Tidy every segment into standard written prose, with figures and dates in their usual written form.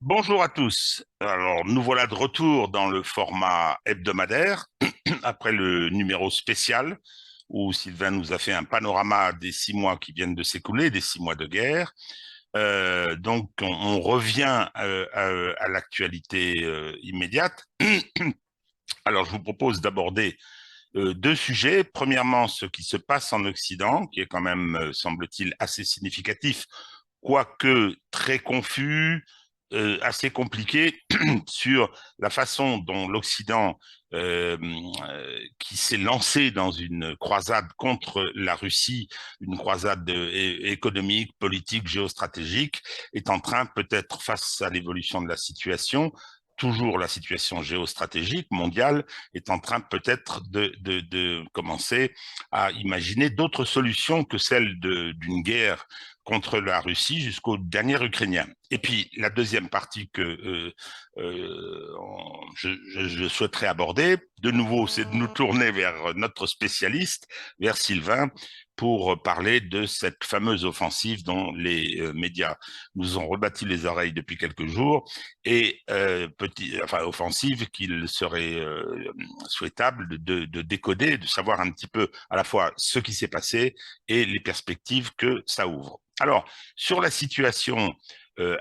Bonjour à tous. Alors, nous voilà de retour dans le format hebdomadaire, après le numéro spécial, où Sylvain nous a fait un panorama des 6 mois qui viennent de s'écouler, des 6 mois de guerre. Donc, on revient à l'actualité immédiate. Alors, je vous propose d'aborder deux sujets. Premièrement, ce qui se passe en Occident, qui est quand même, semble-t-il, assez significatif, quoique très confus, assez compliqué sur la façon dont l'Occident, qui s'est lancé dans une croisade contre la Russie, une croisade économique, politique, géostratégique, est en train, peut-être face à l'évolution de la situation, toujours la situation géostratégique mondiale, est en train peut-être de commencer à imaginer d'autres solutions que celle d'une guerre contre la Russie jusqu'au dernier Ukrainien. Et puis la deuxième partie que je souhaiterais aborder, de nouveau, c'est de nous tourner vers notre spécialiste, vers Sylvain, pour parler de cette fameuse offensive dont les médias nous ont rebâti les oreilles depuis quelques jours, et offensive qu'il serait souhaitable de décoder, de savoir un petit peu à la fois ce qui s'est passé et les perspectives que ça ouvre. Alors, sur la situation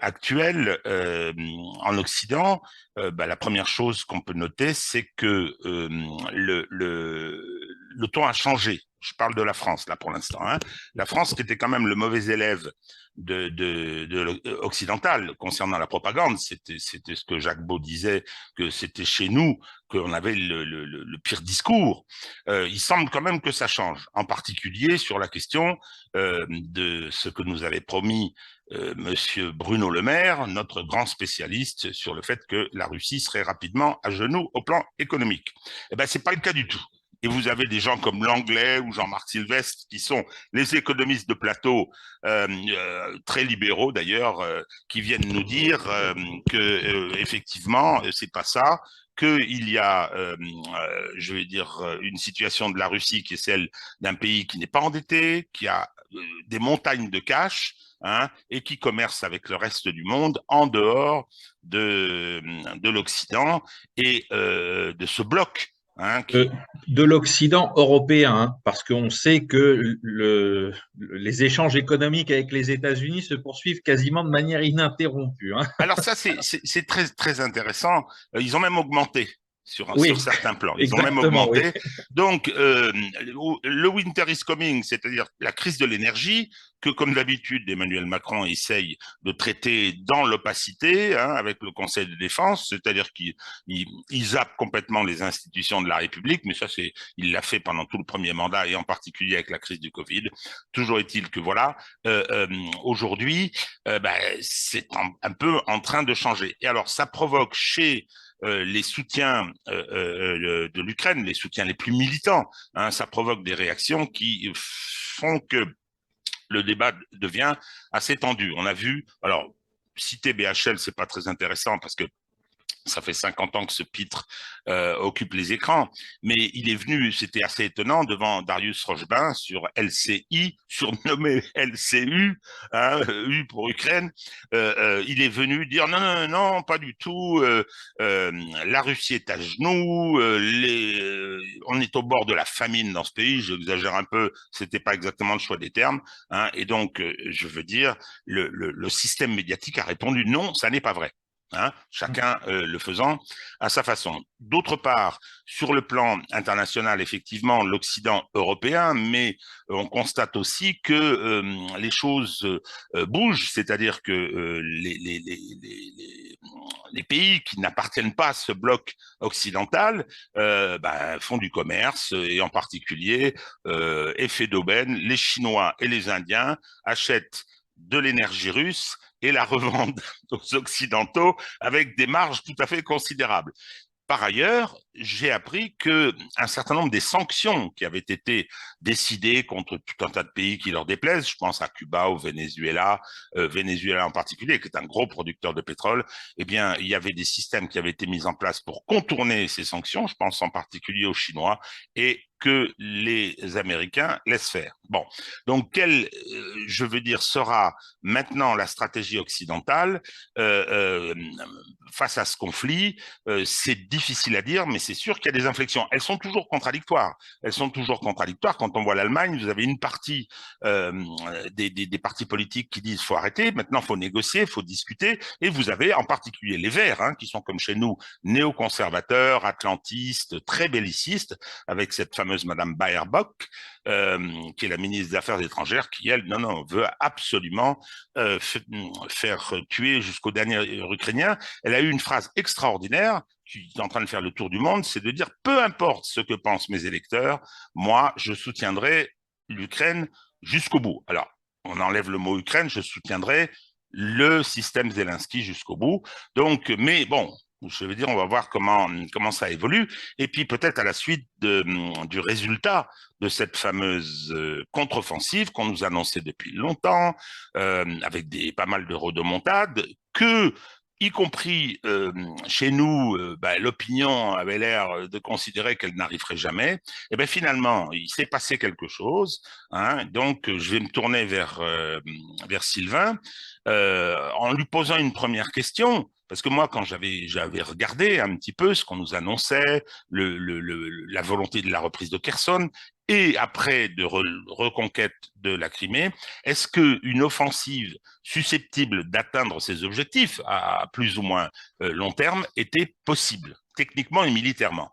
actuelle en Occident, la première chose qu'on peut noter, c'est que le ton a changé. Je parle de la France, là, pour l'instant. Hein. La France, qui était quand même le mauvais élève occidental concernant la propagande, c'était ce que Jacques Beau disait, que c'était chez nous qu'on avait le pire discours. Il semble quand même que ça change, en particulier sur la question de ce que nous avait promis Monsieur Bruno Le Maire, notre grand spécialiste sur le fait que la Russie serait rapidement à genoux au plan économique. Eh ben, c'est pas le cas du tout. Et vous avez des gens comme Langlais ou Jean-Marc Sylvestre qui sont les économistes de plateau, très libéraux d'ailleurs, qui viennent nous dire que effectivement c'est pas ça, qu'il y a, je vais dire, une situation de la Russie qui est celle d'un pays qui n'est pas endetté, qui a des montagnes de cash, hein, et qui commerce avec le reste du monde en dehors de l'Occident et de ce bloc. Hein, de, qui... de l'Occident européen, hein, parce qu'on sait que les échanges économiques avec les États-Unis se poursuivent quasiment de manière ininterrompue. Hein. Alors ça, c'est très, très intéressant. Ils ont même augmenté sur Oui, certains plans. Ils ont même exactement, oui. augmenté. Donc, le winter is coming, c'est-à-dire la crise de l'énergie, que comme d'habitude, Emmanuel Macron essaye de traiter dans l'opacité, hein, avec le Conseil de défense, c'est-à-dire qu'il zappe complètement les institutions de la République, mais ça, il l'a fait pendant tout le premier mandat et en particulier avec la crise du Covid. Toujours est-il que voilà, aujourd'hui, c'est un peu en train de changer. Et alors, ça provoque chez les soutiens de l'Ukraine, les soutiens les plus militants, hein, ça provoque des réactions qui font que le débat devient assez tendu. On a vu, alors, citer BHL, c'est pas très intéressant parce que ça fait 50 ans que ce pitre occupe les écrans, mais il est venu, c'était assez étonnant, devant Darius Rochebin sur LCI, surnommé LCU, hein, U pour Ukraine. Il est venu dire non, non, non, pas du tout, la Russie est à genoux, on est au bord de la famine dans ce pays, j'exagère un peu, c'était pas exactement le choix des termes, hein, et donc, je veux dire, le système médiatique a répondu non, ça n'est pas vrai. Hein, chacun le faisant à sa façon. D'autre part, sur le plan international, effectivement, l'Occident européen, mais on constate aussi que les choses bougent, c'est-à-dire que les pays qui n'appartiennent pas à ce bloc occidental font du commerce, et en particulier, effet d'aubaine, les Chinois et les Indiens achètent de l'énergie russe et la revendent aux Occidentaux avec des marges tout à fait considérables. Par ailleurs, j'ai appris que un certain nombre des sanctions qui avaient été décidées contre tout un tas de pays qui leur déplaisent, je pense à Cuba, au Venezuela, Venezuela en particulier, qui est un gros producteur de pétrole, eh bien, il y avait des systèmes qui avaient été mis en place pour contourner ces sanctions, je pense en particulier aux Chinois, et que les Américains laissent faire. Bon, donc je veux dire, sera maintenant la stratégie occidentale face à ce conflit? C'est difficile à dire, mais c'est sûr qu'il y a des inflexions. Elles sont toujours contradictoires. Elles sont toujours contradictoires. Quand on voit l'Allemagne, vous avez une partie euh, des partis politiques qui disent faut arrêter, maintenant il faut négocier, il faut discuter, et vous avez en particulier les Verts, hein, qui sont comme chez nous néoconservateurs, atlantistes, très bellicistes, avec cette fameuse Madame Baerbock, qui est la ministre des Affaires étrangères, qui elle, non, veut absolument faire tuer jusqu'au dernier Ukrainien. Elle a eu une phrase extraordinaire qui est en train de faire le tour du monde, c'est de dire peu importe ce que pensent mes électeurs, moi je soutiendrai l'Ukraine jusqu'au bout. Alors, on enlève le mot Ukraine, je soutiendrai le système Zelensky jusqu'au bout. Donc, mais bon, je veux dire, on va voir comment ça évolue. Et puis peut-être à la suite du résultat de cette fameuse contre-offensive qu'on nous annonçait depuis longtemps, avec pas mal de rodomontades, que y compris chez nous, l'opinion avait l'air de considérer qu'elle n'arriverait jamais. Et bien finalement, il s'est passé quelque chose. Hein, donc, je vais me tourner vers Sylvain en lui posant une première question. Parce que moi, quand j'avais regardé un petit peu ce qu'on nous annonçait, la volonté de la reprise de Kherson, et après de reconquête de la Crimée, est-ce qu'une offensive susceptible d'atteindre ces objectifs à plus ou moins long terme était possible, techniquement et militairement?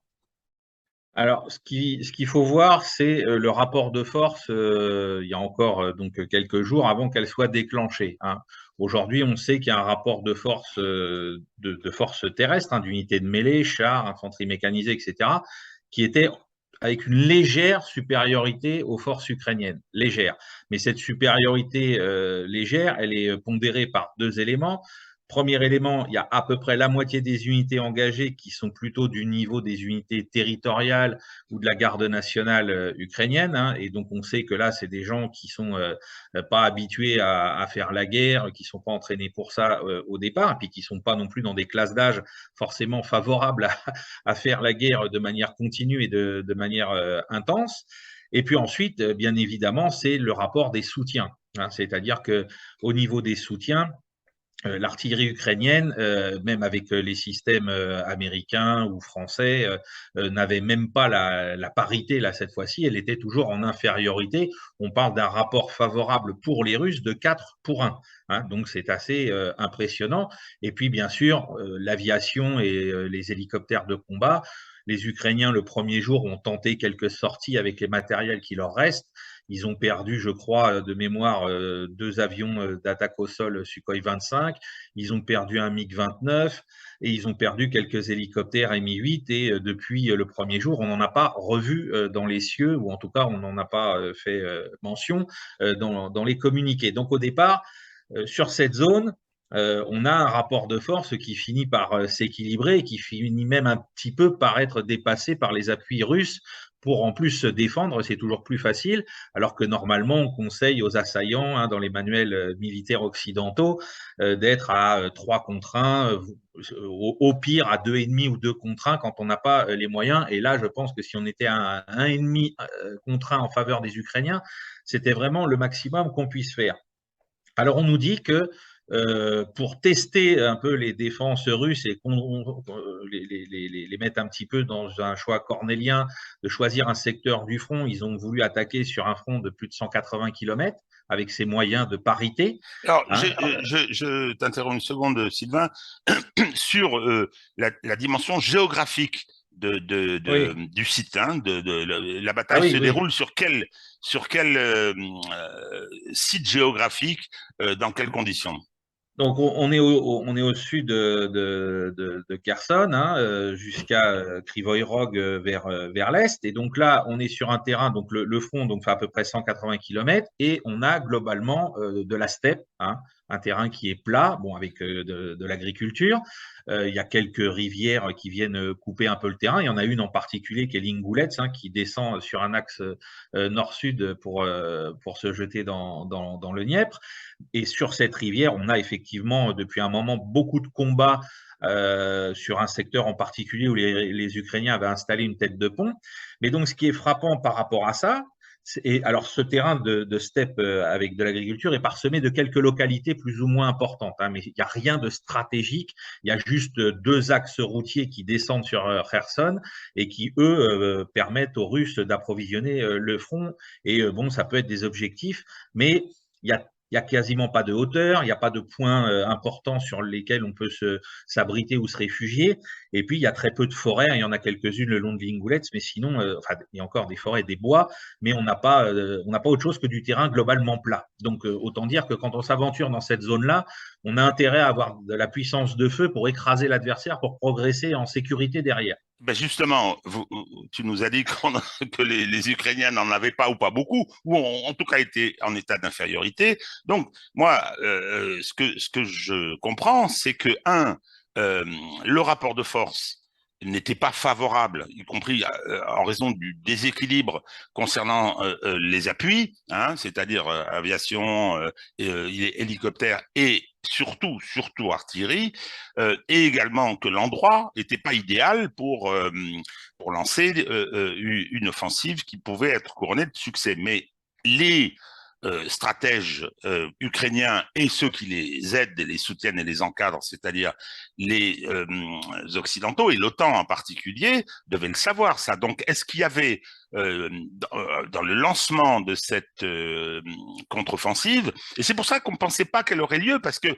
Alors, ce qu'il faut voir, c'est le rapport de force il y a encore donc quelques jours avant qu'elle soit déclenchée, hein. Aujourd'hui, on sait qu'il y a un rapport de force, de force terrestre, hein, d'unités de mêlée, chars, infanterie mécanisée, etc., qui était avec une légère supériorité aux forces ukrainiennes. Légère. Mais cette supériorité légère, elle est pondérée par deux éléments. Premier élément, il y a à peu près la moitié des unités engagées qui sont plutôt du niveau des unités territoriales ou de la garde nationale ukrainienne, hein, et donc on sait que là, c'est des gens qui sont pas habitués à faire la guerre, qui sont pas entraînés pour ça au départ, et puis qui sont pas non plus dans des classes d'âge forcément favorables à faire la guerre de manière continue et de manière intense. Et puis ensuite, bien évidemment, c'est le rapport des soutiens, hein, c'est-à-dire que au niveau des soutiens, l'artillerie ukrainienne, même avec les systèmes américains ou français, n'avait même pas la parité là cette fois-ci. Elle était toujours en infériorité. On parle d'un rapport favorable pour les Russes de 4 pour 1. Hein, donc c'est assez impressionnant. Et puis bien sûr, l'aviation et les hélicoptères de combat. Les Ukrainiens, le premier jour, ont tenté quelques sorties avec les matériels qui leur restent. Ils ont perdu, je crois, de mémoire, 2 avions d'attaque au sol Sukhoi 25. Ils ont perdu un MiG-29 et ils ont perdu quelques hélicoptères Mi-8. Et depuis le premier jour, on n'en a pas revu dans les cieux, ou en tout cas, on n'en a pas fait mention dans les communiqués. Donc, au départ, sur cette zone, on a un rapport de force qui finit par s'équilibrer et qui finit même un petit peu par être dépassé par les appuis russes pour en plus se défendre, c'est toujours plus facile, alors que normalement, on conseille aux assaillants, hein, dans les manuels militaires occidentaux, d'être à 3 contre 1, au pire à 2,5 ou 2 contre 1 quand on n'a pas les moyens. Et là, je pense que si on était à 1,5 contre 1 en faveur des Ukrainiens, c'était vraiment le maximum qu'on puisse faire. Alors, on nous dit que pour tester un peu les défenses russes et les mettre un petit peu dans un choix cornélien de choisir un secteur du front, ils ont voulu attaquer sur un front de plus de 180 km avec ces moyens de parité. Alors, Hein. je t'interromps une seconde, Sylvain, sur la dimension géographique Oui. du site. Hein, la Ah bataille oui, se oui. déroule sur quel site géographique, dans quelles conditions? Donc, on est au sud de Kherson, hein, jusqu'à Krivoy Rog vers l'est. Et donc là, on est sur un terrain, donc le front donc, fait à peu près 180 km, et on a globalement de la steppe, hein, un terrain qui est plat, bon, avec de l'agriculture. Il y a quelques rivières qui viennent couper un peu le terrain. Il y en a une en particulier qui est l'Ingulets, hein, qui descend sur un axe nord-sud pour se jeter dans le Dniepr. Et sur cette rivière, on a effectivement depuis un moment beaucoup de combats sur un secteur en particulier où les Ukrainiens avaient installé une tête de pont. Mais donc, ce qui est frappant par rapport à ça, et alors, ce terrain de steppe avec de l'agriculture est parsemé de quelques localités plus ou moins importantes, hein, mais il n'y a rien de stratégique. Il y a juste deux axes routiers qui descendent sur Kherson et qui, eux, permettent aux Russes d'approvisionner le front. Et bon, ça peut être des objectifs, mais il y a quasiment pas de hauteur, il n'y a pas de points importants sur lesquels on peut s'abriter ou se réfugier. Et puis, il y a très peu de forêts. Il y en a quelques-unes le long de l'Ingulets, mais sinon, enfin, il y a encore des forêts, des bois, mais on n'a pas autre chose que du terrain globalement plat. Donc, autant dire que quand on s'aventure dans cette zone-là, on a intérêt à avoir de la puissance de feu pour écraser l'adversaire, pour progresser en sécurité derrière. Ben justement, tu nous as dit que les Ukrainiens n'en avaient pas ou pas beaucoup, ou ont en tout cas été en état d'infériorité. Donc, moi, ce que je comprends, c'est que, euh, le rapport de force n'était pas favorable, y compris en raison du déséquilibre concernant les appuis, hein, c'est-à-dire aviation, hélicoptères et surtout artillerie, et également que l'endroit n'était pas idéal pour lancer une offensive qui pouvait être couronnée de succès. Mais les stratèges ukrainiens et ceux qui les aident et les soutiennent et les encadrent, c'est-à-dire les Occidentaux et l'OTAN en particulier, devaient le savoir ça. Donc, est-ce qu'il y avait dans le lancement de cette contre-offensive, et c'est pour ça qu'on ne pensait pas qu'elle aurait lieu, parce que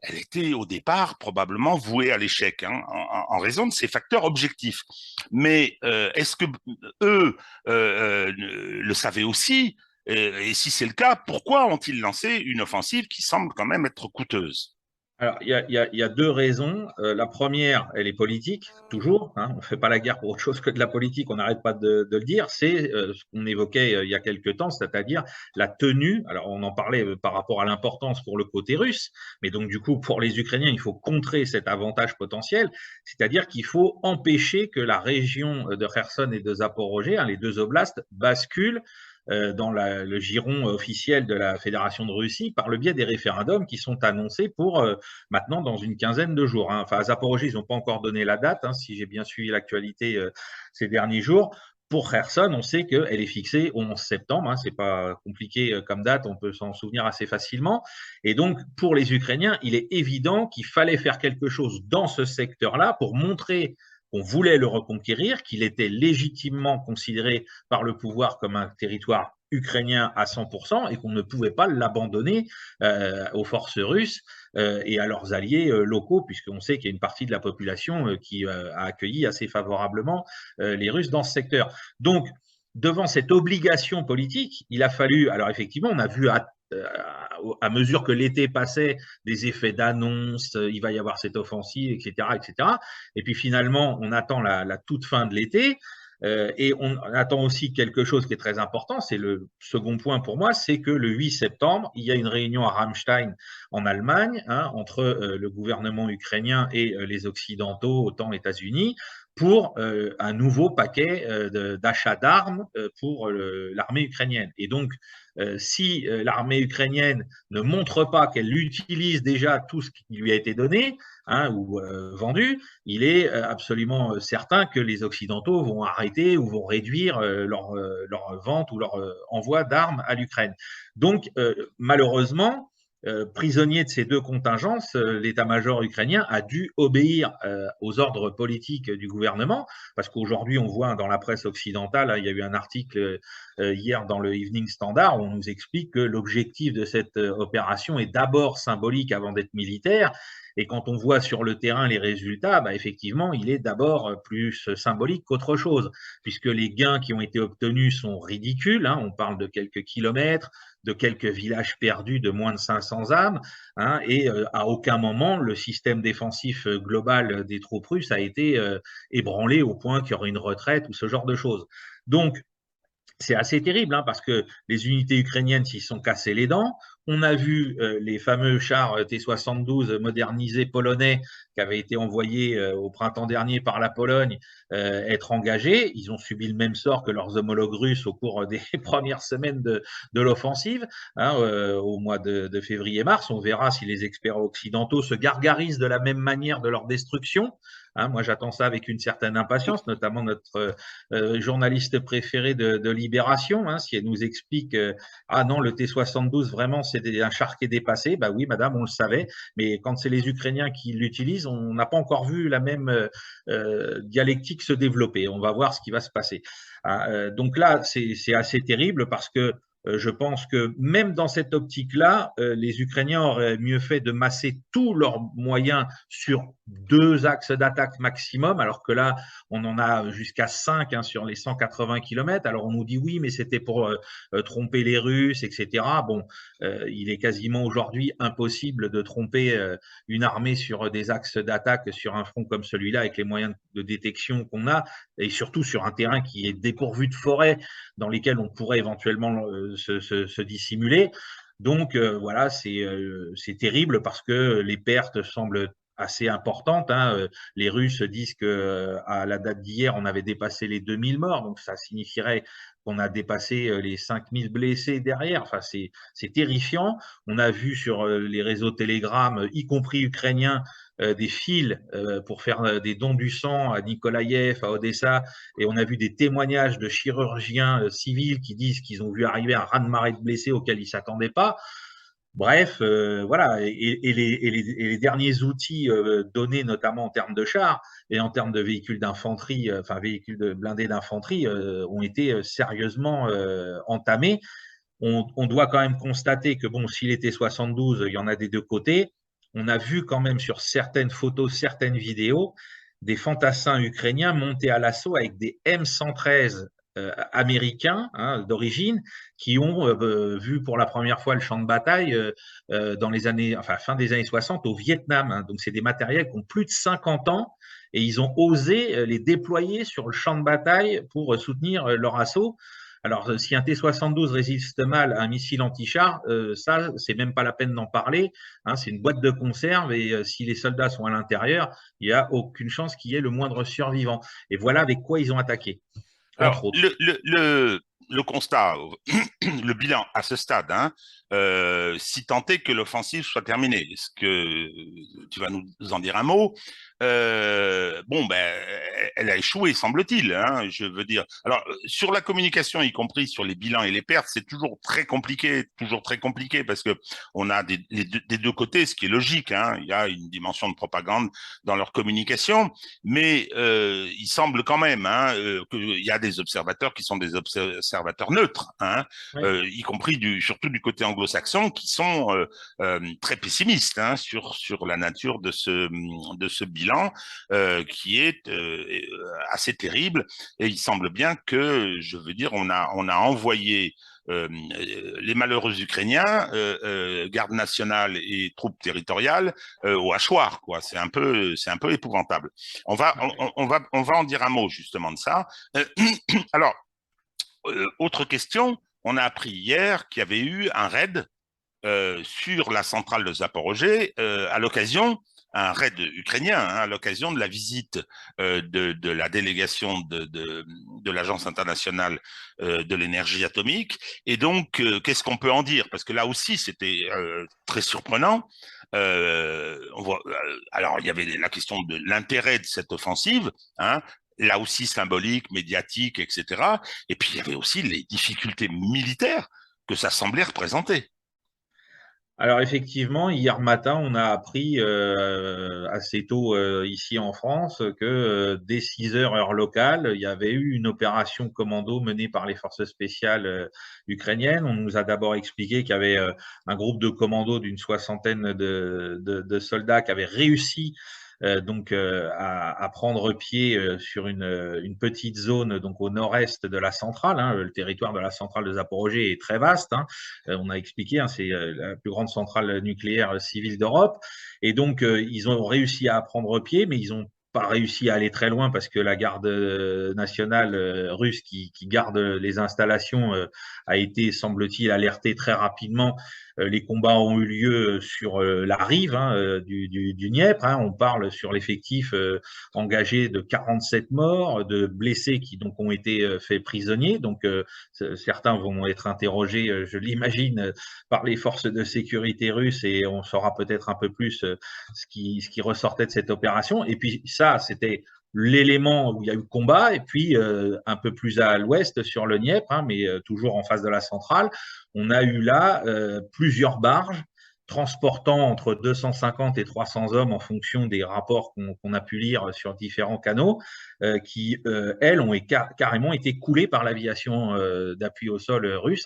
elle était au départ probablement vouée à l'échec, hein, en raison de ces facteurs objectifs. Mais est-ce que eux le savaient aussi? Et si c'est le cas, pourquoi ont-ils lancé une offensive qui semble quand même être coûteuse? Alors, il y a deux raisons. La première, elle est politique, toujours, hein. On ne fait pas la guerre pour autre chose que de la politique, on n'arrête pas de le dire. C'est ce qu'on évoquait il y a quelques temps, c'est-à-dire la tenue. Alors, on en parlait par rapport à l'importance pour le côté russe, mais donc, du coup, pour les Ukrainiens, il faut contrer cet avantage potentiel, c'est-à-dire qu'il faut empêcher que la région de Kherson et de Zaporozhye, hein, les deux oblasts, basculent dans le giron officiel de la Fédération de Russie par le biais des référendums qui sont annoncés pour maintenant dans une quinzaine de jours, hein. Enfin, à Zaporozhye, ils n'ont pas encore donné la date, hein, si j'ai bien suivi l'actualité ces derniers jours. Pour Kherson, on sait qu'elle est fixée au 11 septembre, hein, c'est pas compliqué comme date, on peut s'en souvenir assez facilement. Et donc, pour les Ukrainiens, il est évident qu'il fallait faire quelque chose dans ce secteur-là pour montrer qu'on voulait le reconquérir, qu'il était légitimement considéré par le pouvoir comme un territoire ukrainien à 100% et qu'on ne pouvait pas l'abandonner aux forces russes et à leurs alliés locaux, puisqu'on sait qu'il y a une partie de la population qui a accueilli assez favorablement les Russes dans ce secteur. Donc, devant cette obligation politique, il a fallu, alors effectivement, on a vu à mesure que l'été passait, des effets d'annonce, il va y avoir cette offensive, etc., etc. Et puis finalement, on attend la toute fin de l'été. Et on attend aussi quelque chose qui est très important, c'est le second point pour moi, c'est que le 8 septembre, il y a une réunion à Ramstein en Allemagne, hein, entre le gouvernement ukrainien et les Occidentaux, OTAN, États-Unis, pour un nouveau paquet d'achat d'armes pour l'armée ukrainienne. Et donc, si l'armée ukrainienne ne montre pas qu'elle utilise déjà tout ce qui lui a été donné, hein, ou vendu, il est absolument certain que les Occidentaux vont arrêter ou vont réduire leur vente ou leur envoi d'armes à l'Ukraine. Donc, malheureusement, prisonnier de ces deux contingences, l'état-major ukrainien a dû obéir aux ordres politiques du gouvernement, parce qu'aujourd'hui, on voit dans la presse occidentale, hein, il y a eu un article hier dans le Evening Standard où on nous explique que l'objectif de cette opération est d'abord symbolique avant d'être militaire. Et quand on voit sur le terrain les résultats, bah effectivement, il est d'abord plus symbolique qu'autre chose, puisque les gains qui ont été obtenus sont ridicules, hein. On parle de quelques kilomètres, de quelques villages perdus de moins de 500 âmes, hein, et à aucun moment le système défensif global des troupes russes a été ébranlé au point qu'il y aurait une retraite ou ce genre de choses. Donc, c'est assez terrible, hein, parce que les unités ukrainiennes s'y sont cassées les dents. On a vu les fameux chars T-72 modernisés polonais qui avaient été envoyés au printemps dernier par la Pologne être engagés. Ils ont subi le même sort que leurs homologues russes au cours des premières semaines de l'offensive, hein, au mois de février-mars. On verra si les experts occidentaux se gargarisent de la même manière de leur destruction. Hein, moi, j'attends ça avec une certaine impatience, notamment notre journaliste préféré de Libération, hein, si elle nous explique ah non, le T-72, vraiment, c'est un char qui est dépassé. Bah oui, madame, on le savait, mais quand c'est les Ukrainiens qui l'utilisent, on n'a pas encore vu la même dialectique se développer. On va voir ce qui va se passer. Donc là, c'est assez terrible parce que je pense que même dans cette optique-là, les Ukrainiens auraient mieux fait de masser tous leurs moyens sur 2 axes d'attaque maximum, alors que là, on en a jusqu'à 5 hein, sur les 180 km. Alors on nous dit oui, mais c'était pour tromper les Russes, etc. Bon, il est quasiment aujourd'hui impossible de tromper une armée sur des axes d'attaque sur un front comme celui-là avec les moyens de détection qu'on a et surtout sur un terrain qui est dépourvu de forêt dans lesquels on pourrait éventuellement se dissimuler. Donc voilà, c'est terrible parce que les pertes semblent assez importantes. Hein. Les Russes disent que à la date d'hier, on avait dépassé les 2000 morts, donc ça signifierait qu'on a dépassé les 5000 blessés derrière. Enfin, c'est terrifiant. On a vu sur les réseaux Telegram, y compris ukrainiens, des fils pour faire des dons du sang à Nikolaïev, à Odessa, et on a vu des témoignages de chirurgiens civils qui disent qu'ils ont vu arriver un raz-de-marée de blessés auxquels ils ne s'attendaient pas. Bref, voilà, et les derniers outils donnés, notamment en termes de chars et en termes de véhicules d'infanterie, enfin véhicules blindés d'infanterie, ont été sérieusement entamés. On doit quand même constater que bon, s'il était 72, il y en a des deux côtés. On a vu quand même sur certaines photos, certaines vidéos, des fantassins ukrainiens montés à l'assaut avec des M113 américains hein, d'origine qui ont vu pour la première fois le champ de bataille dans les années, enfin fin des années 60 au Vietnam. Hein. Donc c'est des matériels qui ont plus de 50 ans et ils ont osé les déployer sur le champ de bataille pour soutenir leur assaut. Alors, si un T-72 résiste mal à un missile anti-char, ça, c'est même pas la peine d'en parler. Hein, c'est une boîte de conserve et si les soldats sont à l'intérieur, il n'y a aucune chance qu'il y ait le moindre survivant. Et voilà avec quoi ils ont attaqué, entre Alors, autres. le constat, le bilan à ce stade, hein, si tant est que l'offensive soit terminée, est-ce que tu vas nous en dire un mot? Bon, ben, elle a échoué, semble-t-il. Hein, je veux dire. Alors, sur la communication, y compris sur les bilans et les pertes, c'est toujours très compliqué, parce que on a des deux côtés, ce qui est logique. Hein, il y a une dimension de propagande dans leur communication, mais il semble quand même hein, qu'il y a des observateurs qui sont des observateurs neutres, hein, Oui. y compris surtout du côté anglo-saxon, qui sont très pessimistes hein, sur la nature de ce bilan, qui est assez terrible. Et il semble bien que, je veux dire, on a envoyé les malheureux Ukrainiens, garde nationale et troupes territoriales, au hachoir, quoi. C'est un peu épouvantable. On va en dire un mot justement de ça. Alors, autre question, on a appris hier qu'il y avait eu un raid sur la centrale de Zaporozhye à l'occasion un raid ukrainien hein, à l'occasion de la visite de la délégation de l'Agence internationale de l'énergie atomique. Et donc, qu'est-ce qu'on peut en dire? Parce que là aussi, c'était très surprenant. Alors, il y avait la question de l'intérêt de cette offensive, hein, là aussi symbolique, médiatique, etc. Et puis, il y avait aussi les difficultés militaires que ça semblait représenter. Alors effectivement, hier matin, on a appris assez tôt ici en France que dès 6 heures heure locale, il y avait eu une opération commando menée par les forces spéciales ukrainiennes. On nous a d'abord expliqué qu'il y avait un groupe de commandos d'une soixantaine de soldats qui avaient réussi donc à prendre pied sur une petite zone donc au nord-est de la centrale. Hein, le territoire de la centrale de Zaporozhye est très vaste. Hein, on a expliqué, hein, c'est la plus grande centrale nucléaire civile d'Europe. Et donc, ils ont réussi à prendre pied, mais ils n'ont pas réussi à aller très loin parce que la garde nationale russe qui garde les installations a été, semble-t-il, alertée très rapidement les combats ont eu lieu sur la rive du Dniepr. On parle sur l'effectif engagé de 47 morts, de blessés qui donc ont été faits prisonniers. Donc certains vont être interrogés, je l'imagine, par les forces de sécurité russes et on saura peut-être un peu plus ce qui ressortait de cette opération. Et puis ça, c'était l'élément où il y a eu combat, et puis un peu plus à l'ouest sur le Dniepr, mais toujours en face de la centrale, on a eu là plusieurs barges transportant entre 250 et 300 hommes en fonction des rapports qu'on a pu lire sur différents canaux, qui, elles, ont carrément été coulées par l'aviation d'appui au sol russe,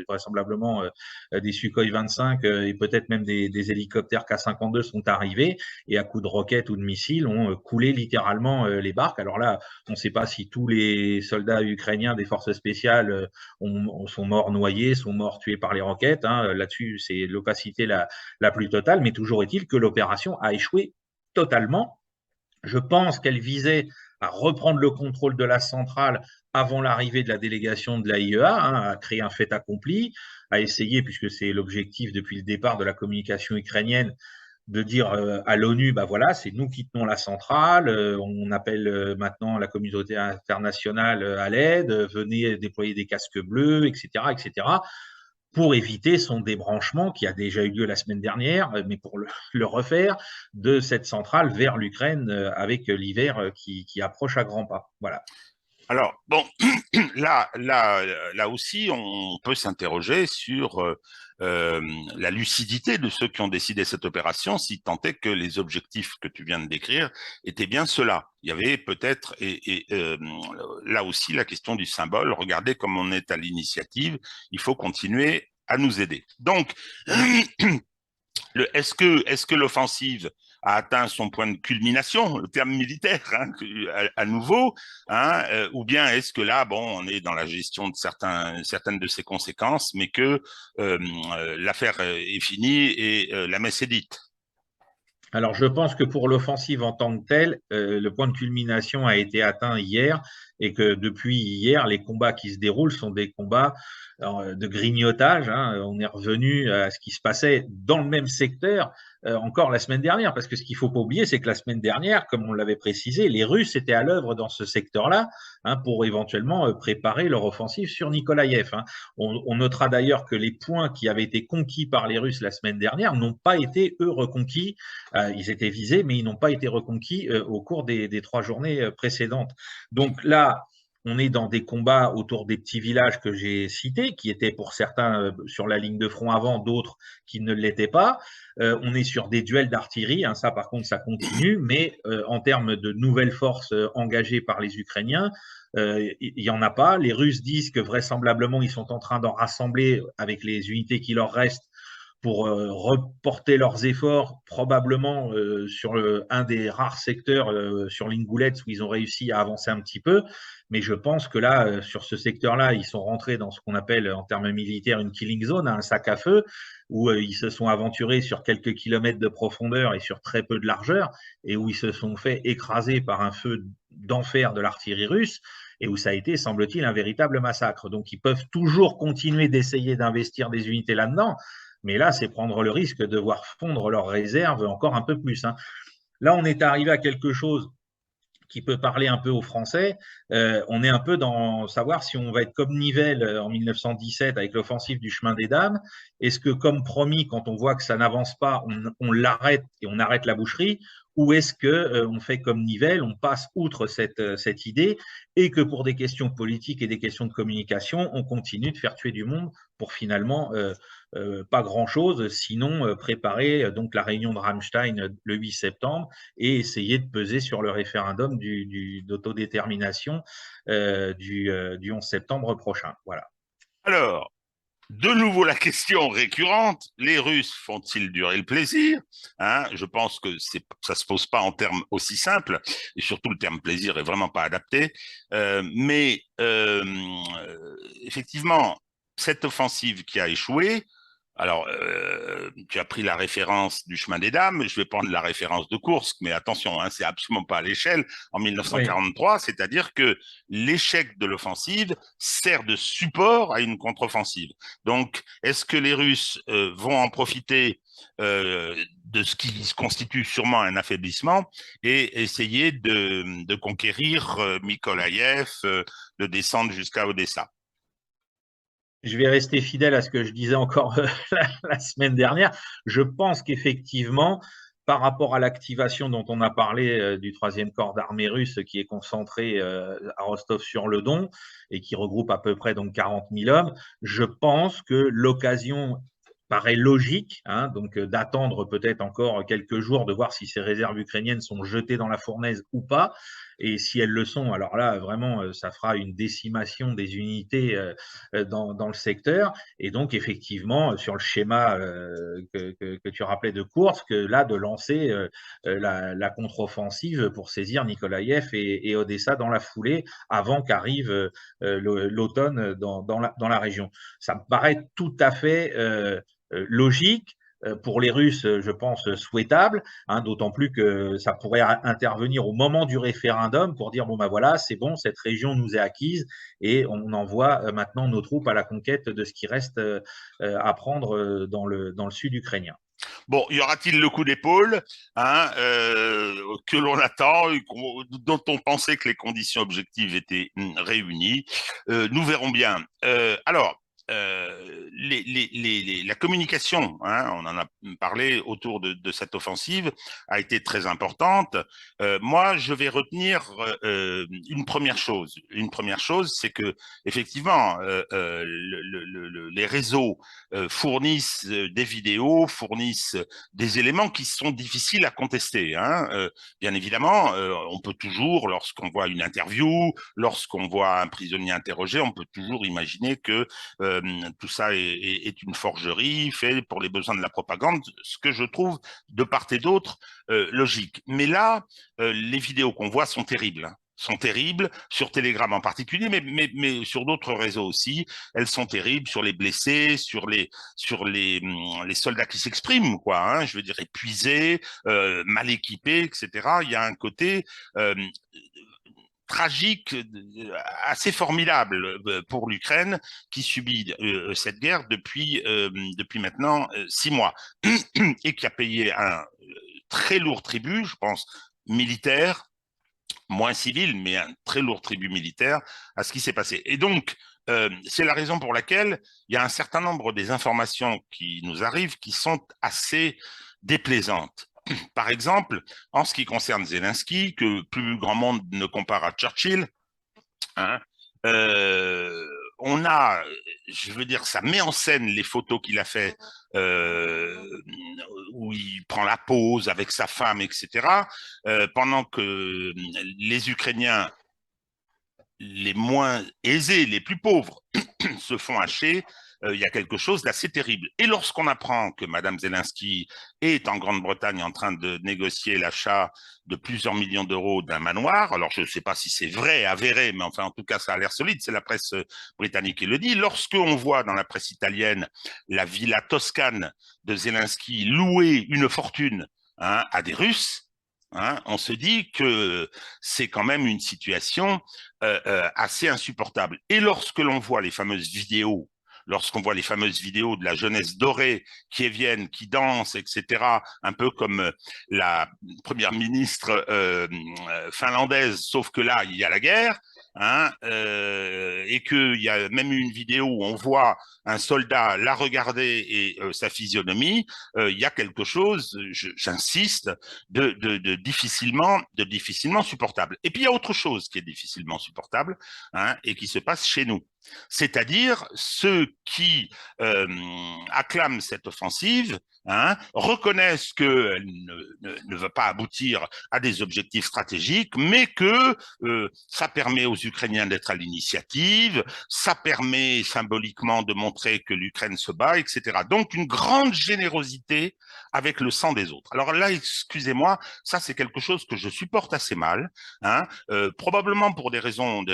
vraisemblablement des Sukhoi 25 et peut-être même des hélicoptères K-52 sont arrivés et à coups de roquettes ou de missiles ont coulé littéralement les barques. Alors là, on ne sait pas si tous les soldats ukrainiens des forces spéciales sont morts noyés, sont morts tués par les roquettes. Là-dessus, c'est l'opacité la plus totale, mais toujours est-il que l'opération a échoué totalement. Je pense qu'elle visait à reprendre le contrôle de la centrale avant l'arrivée de la délégation de l'AIEA, à créer un fait accompli, à essayer, puisque c'est l'objectif depuis le départ de la communication ukrainienne, de dire à l'ONU, bah voilà, c'est nous qui tenons la centrale, on appelle maintenant la communauté internationale à l'aide, venez déployer des casques bleus, etc., etc., pour éviter son débranchement qui a déjà eu lieu la semaine dernière, mais pour le refaire, de cette centrale vers l'Ukraine avec l'hiver qui approche à grands pas. Voilà. Alors, bon, là aussi, on peut s'interroger sur la lucidité de ceux qui ont décidé cette opération, si tant est que les objectifs que tu viens de décrire étaient bien ceux-là. Il y avait peut-être, là aussi, la question du symbole. Regardez comme on est à l'initiative, il faut continuer à nous aider. Donc, est-ce que l'offensive a atteint son point de culmination, le terme militaire, à nouveau, ou bien est-ce que là, bon, on est dans la gestion de certaines de ses conséquences, mais que l'affaire est finie et la messe est dite? Alors, je pense que pour l'offensive en tant que telle, le point de culmination a été atteint hier et que depuis hier, les combats qui se déroulent sont des combats de grignotage. On est revenu à ce qui se passait dans le même secteur encore la semaine dernière, parce que ce qu'il faut pas oublier, c'est que la semaine dernière, comme on l'avait précisé, les Russes étaient à l'œuvre dans ce secteur-là pour éventuellement préparer leur offensive sur Nikolaïev. On notera d'ailleurs que les points qui avaient été conquis par les Russes la semaine dernière n'ont pas été, eux, reconquis. Ils étaient visés, mais ils n'ont pas été reconquis au cours des 3 journées précédentes. Donc là, on est dans des combats autour des petits villages que j'ai cités, qui étaient pour certains sur la ligne de front avant, d'autres qui ne l'étaient pas. On est sur des duels d'artillerie, ça par contre ça continue, mais en termes de nouvelles forces engagées par les Ukrainiens, il n'y en a pas. Les Russes disent que vraisemblablement ils sont en train d'en rassembler avec les unités qui leur restent pour reporter leurs efforts probablement sur un des rares secteurs sur l'Ingouletz où ils ont réussi à avancer un petit peu. Mais je pense que là, sur ce secteur-là, ils sont rentrés dans ce qu'on appelle en termes militaires une killing zone, un sac à feu, où ils se sont aventurés sur quelques kilomètres de profondeur et sur très peu de largeur, et où ils se sont fait écraser par un feu d'enfer de l'artillerie russe, et où ça a été, semble-t-il, un véritable massacre. Donc ils peuvent toujours continuer d'essayer d'investir des unités là-dedans, mais là, c'est prendre le risque de voir fondre leurs réserves encore un peu plus. Là, on est arrivé à quelque chose qui peut parler un peu aux Français. On est un peu dans savoir si on va être comme Nivelle en 1917 avec l'offensive du chemin des Dames. Est-ce que, comme promis, quand on voit que ça n'avance pas, on l'arrête et on arrête la boucherie, ou est-ce que on fait comme Nivelle, on passe outre cette idée et que pour des questions politiques et des questions de communication, on continue de faire tuer du monde pour finalement pas grand-chose, sinon préparer donc la réunion de Ramstein le 8 septembre et essayer de peser sur le référendum d'autodétermination du 11 septembre prochain. Voilà. Alors, de nouveau, la question récurrente, les Russes font-ils durer le plaisir? Je pense que ça se pose pas en termes aussi simples, et surtout le terme plaisir est vraiment pas adapté. Mais effectivement, cette offensive qui a échoué Alors, tu as pris la référence du chemin des dames, je vais prendre la référence de Kursk, mais attention, hein, c'est absolument pas à l'échelle en Oui. 1943, c'est-à-dire que l'échec de l'offensive sert de support à une contre-offensive. Donc, est-ce que les Russes vont en profiter de ce qui se constitue sûrement un affaiblissement et essayer de conquérir Mykolaïev, de descendre jusqu'à Odessa? Je vais rester fidèle à ce que je disais encore la semaine dernière. Je pense qu'effectivement, par rapport à l'activation dont on a parlé du troisième corps d'armée russe qui est concentré à Rostov-sur-le-Don et qui regroupe à peu près donc 40 000 hommes, je pense que l'occasion paraît logique, hein, donc d'attendre peut-être encore quelques jours, de voir si ces réserves ukrainiennes sont jetées dans la fournaise ou pas. Et si elles le sont, alors là, vraiment, ça fera une décimation des unités dans le secteur. Et donc, effectivement, sur le schéma que tu rappelais de course, que là, de lancer la contre-offensive pour saisir Nikolaïev et Odessa dans la foulée avant qu'arrive l'automne dans la région. Ça me paraît tout à fait logique. Pour les Russes, je pense, souhaitable, hein, d'autant plus que ça pourrait intervenir au moment du référendum pour dire, bon ben voilà, c'est bon, cette région nous est acquise et on envoie maintenant nos troupes à la conquête de ce qui reste à prendre dans le sud ukrainien. Bon, y aura-t-il le coup d'épaule, hein, que l'on attend, dont on pensait que les conditions objectives étaient réunies? Nous verrons bien. Alors, la communication, hein, on en a parlé autour de cette offensive, a été très importante. Moi, je vais retenir une première chose. Une première chose, c'est que effectivement, les réseaux fournissent des vidéos, fournissent des éléments qui sont difficiles à contester, hein. Bien évidemment, on peut toujours, lorsqu'on voit une interview, lorsqu'on voit un prisonnier interrogé, on peut toujours imaginer que tout ça est une forgerie fait pour les besoins de la propagande, ce que je trouve de part et d'autre logique. Mais là, les vidéos qu'on voit sont terribles, hein, sont terribles, sur Telegram en particulier, mais sur d'autres réseaux aussi. Elles sont terribles sur les blessés, sur les soldats qui s'expriment, quoi, hein, je veux dire, épuisés, mal équipés, etc. Il y a un côté tragique, assez formidable pour l'Ukraine qui subit cette guerre depuis maintenant 6 mois et qui a payé un très lourd tribut, je pense, militaire, moins civil, mais un très lourd tribut militaire à ce qui s'est passé. Et donc, c'est la raison pour laquelle il y a un certain nombre des informations qui nous arrivent qui sont assez déplaisantes. Par exemple, en ce qui concerne Zelensky, que plus grand monde ne compare à Churchill, hein, euh, on a, je veux dire, ça met en scène les photos qu'il a fait euh, où il prend la pose avec sa femme, etc. Pendant que les Ukrainiens les moins aisés, les plus pauvres, se font hacher, il y a quelque chose d'assez terrible. Et lorsqu'on apprend que Madame Zelensky est en Grande-Bretagne en train de négocier l'achat de plusieurs millions d'euros d'un manoir, alors je ne sais pas si c'est vrai, avéré, mais enfin en tout cas ça a l'air solide, c'est la presse britannique qui le dit. Lorsqu'on voit dans la presse italienne la villa toscane de Zelensky louer une fortune, hein, à des Russes, hein, on se dit que c'est quand même une situation assez insupportable. Et lorsque l'on voit les fameuses vidéos, lorsqu'on voit les fameuses vidéos de la jeunesse dorée qui viennent, qui dansent, etc., un peu comme la première ministre finlandaise, sauf que là, il y a la guerre, hein, et qu'il y a même une vidéo où on voit un soldat la regarder et sa physionomie, il y a quelque chose, j'insiste, de difficilement supportable. Et puis il y a autre chose qui est difficilement supportable, hein, et qui se passe chez nous. C'est-à-dire ceux qui acclament cette offensive, hein, reconnaissent qu'elle ne va pas aboutir à des objectifs stratégiques, mais que ça permet aux Ukrainiens d'être à l'initiative, ça permet symboliquement de montrer que l'Ukraine se bat, etc. Donc une grande générosité avec le sang des autres. Alors là, excusez-moi, ça c'est quelque chose que je supporte assez mal, hein, probablement pour des raisons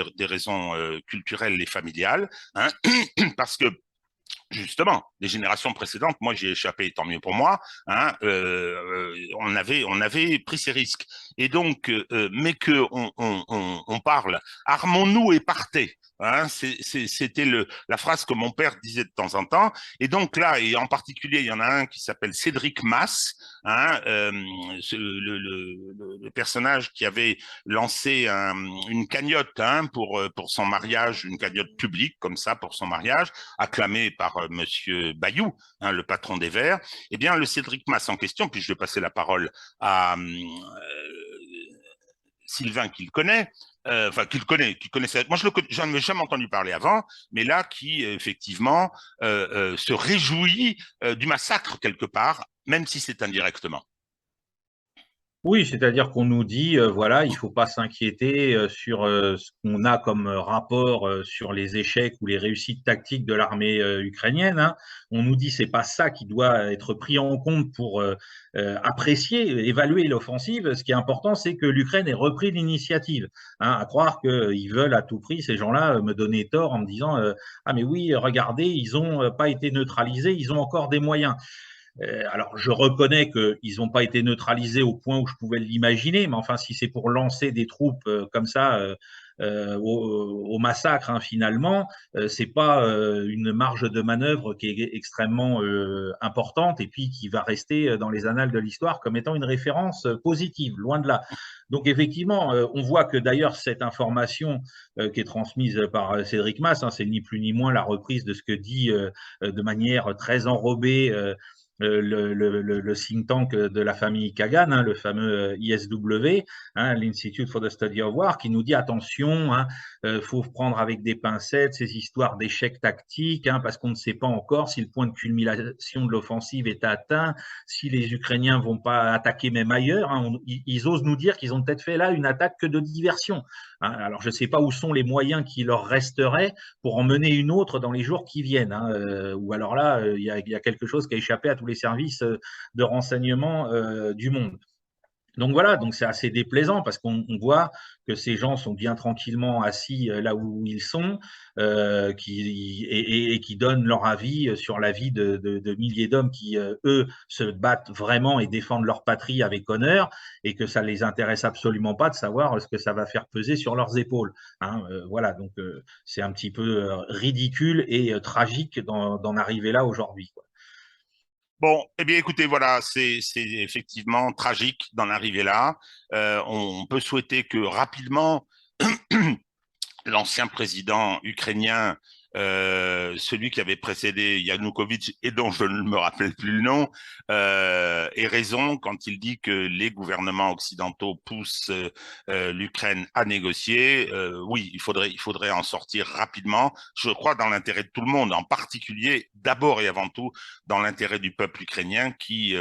culturelles et familiales, hein, parce que Justement, les générations précédentes, moi j'y ai échappé, tant mieux pour moi, hein, on avait pris ces risques. Et donc, mais que on parle, armons-nous et partez. Hein, c'était la phrase que mon père disait de temps en temps. Et donc là, et en particulier, il y en a un qui s'appelle Cédric Mass, hein, le personnage qui avait lancé une cagnotte, hein, pour son mariage, une cagnotte publique comme ça pour son mariage, acclamé par Monsieur Bayou, hein, le patron des Verts. Eh bien, le Cédric Mass en question, puis je vais passer la parole à Sylvain qui le connaît, enfin qui connaissait. Moi, j'en avais jamais entendu parler avant, mais là, qui effectivement se réjouit du massacre quelque part, même si c'est indirectement. Oui, c'est-à-dire qu'on nous dit, voilà, il ne faut pas s'inquiéter sur ce qu'on a comme rapport sur les échecs ou les réussites tactiques de l'armée ukrainienne, hein. On nous dit c'est pas ça qui doit être pris en compte pour apprécier, évaluer l'offensive. Ce qui est important, c'est que l'Ukraine ait repris l'initiative, hein. À croire qu'ils veulent à tout prix, ces gens-là, me donner tort en me disant ah mais oui, regardez, ils n'ont pas été neutralisés, ils ont encore des moyens. Alors, je reconnais qu'ils n'ont pas été neutralisés au point où je pouvais l'imaginer, mais enfin, si c'est pour lancer des troupes comme ça au massacre, hein, finalement, c'est pas une marge de manœuvre qui est extrêmement importante et puis qui va rester dans les annales de l'histoire comme étant une référence positive, loin de là. Donc, effectivement, on voit que d'ailleurs, cette information qui est transmise par Cédric Mass, hein, c'est ni plus ni moins la reprise de ce que dit de manière très enrobée le think tank de la famille Kagan, hein, le fameux ISW, hein, l'Institute for the Study of War, qui nous dit attention, hein, faut prendre avec des pincettes ces histoires d'échecs tactiques, hein, parce qu'on ne sait pas encore si le point de culmination de l'offensive est atteint, si les Ukrainiens vont pas attaquer même ailleurs, hein. Ils osent nous dire qu'ils ont peut-être fait là une attaque que de diversion, hein. Alors je ne sais pas où sont les moyens qui leur resteraient pour en mener une autre dans les jours qui viennent, hein, ou alors là, il y a quelque chose qui a échappé à tous les services de renseignement du monde. Donc voilà, donc c'est assez déplaisant parce qu'on voit que ces gens sont bien tranquillement assis là où ils sont, et qui donnent leur avis sur la vie de milliers d'hommes qui, eux, se battent vraiment et défendent leur patrie avec honneur, et que ça les intéresse absolument pas de savoir ce que ça va faire peser sur leurs épaules, hein. Voilà, donc c'est un petit peu ridicule et tragique d'en arriver là aujourd'hui, quoi. Bon, eh bien, écoutez, voilà, c'est effectivement tragique d'en arriver là. On peut souhaiter que rapidement l'ancien président ukrainien, celui qui avait précédé Yanukovych et dont je ne me rappelle plus le nom, ait raison quand il dit que les gouvernements occidentaux poussent l'Ukraine à négocier. Oui, il faudrait en sortir rapidement. Je crois dans l'intérêt de tout le monde, en particulier, d'abord et avant tout, dans l'intérêt du peuple ukrainien qui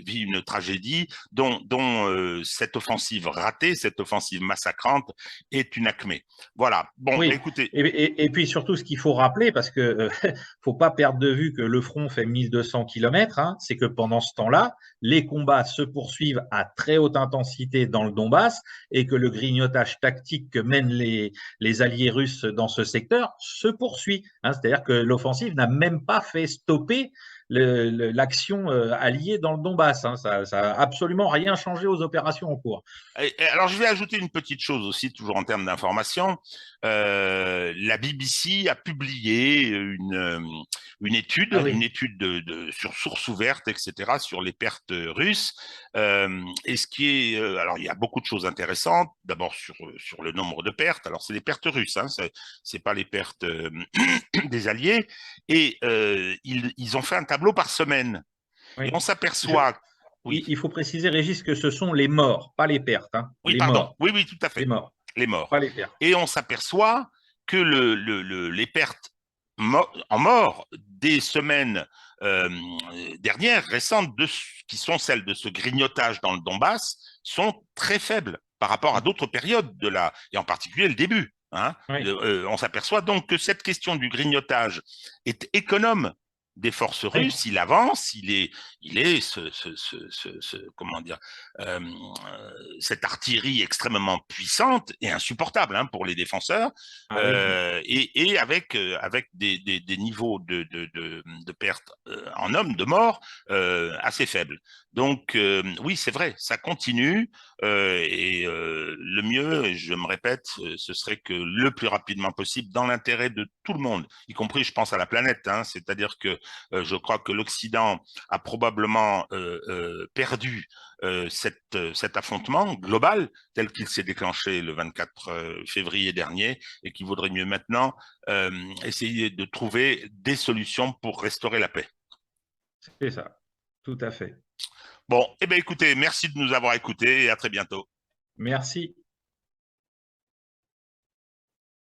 vit une tragédie dont cette offensive ratée, cette offensive massacrante est une acmé. Voilà. Bon, Oui, écoutez. et puis surtout, ce qu'il faut rappeler, parce que faut pas perdre de vue que le front fait 1200 km, hein, c'est que pendant ce temps-là, les combats se poursuivent à très haute intensité dans le Donbass et que le grignotage tactique que mènent les alliés russes dans ce secteur se poursuit, hein. C'est-à-dire que l'offensive n'a même pas fait stopper l'action alliée dans le Donbass, hein. Ça a absolument rien changé aux opérations en cours. Alors, je vais ajouter une petite chose aussi, toujours en termes d'information. La BBC a publié Ah une oui. étude sur source ouverte, etc., sur les pertes russes. Et ce qui est, alors il y a beaucoup de choses intéressantes. D'abord sur le nombre de pertes. Alors c'est les pertes russes, hein, c'est pas les pertes des Alliés. Et ils ont fait un tableau par semaine. Et Oui. on s'aperçoit, oui, Il faut préciser, Régis, que ce sont les morts, pas les pertes, hein. oui, Les pardon, morts, oui, oui, tout à les fait, morts, les morts. pas les pertes. Et on s'aperçoit que les pertes en mort des semaines dernières, récentes, qui sont celles de ce grignotage dans le Donbass, sont très faibles par rapport à d'autres périodes et en particulier le début. Hein. Oui. On s'aperçoit donc que cette question du grignotage est économe des forces Oui. russes, il avance, il est comment dire, cette artillerie extrêmement puissante et insupportable hein, pour les défenseurs, Ah oui. et avec des niveaux de perte en hommes, de morts, assez faibles. Donc oui, c'est vrai, ça continue, et le mieux, je me répète, ce serait que le plus rapidement possible, dans l'intérêt de tout le monde, y compris, je pense, à la planète, hein, c'est-à-dire que je crois que l'Occident a probablement perdu cet affrontement global tel qu'il s'est déclenché le 24 février dernier et qu'il vaudrait mieux maintenant essayer de trouver des solutions pour restaurer la paix. C'est ça, tout à fait. Bon, eh bien écoutez, merci de nous avoir écoutés et à très bientôt. Merci.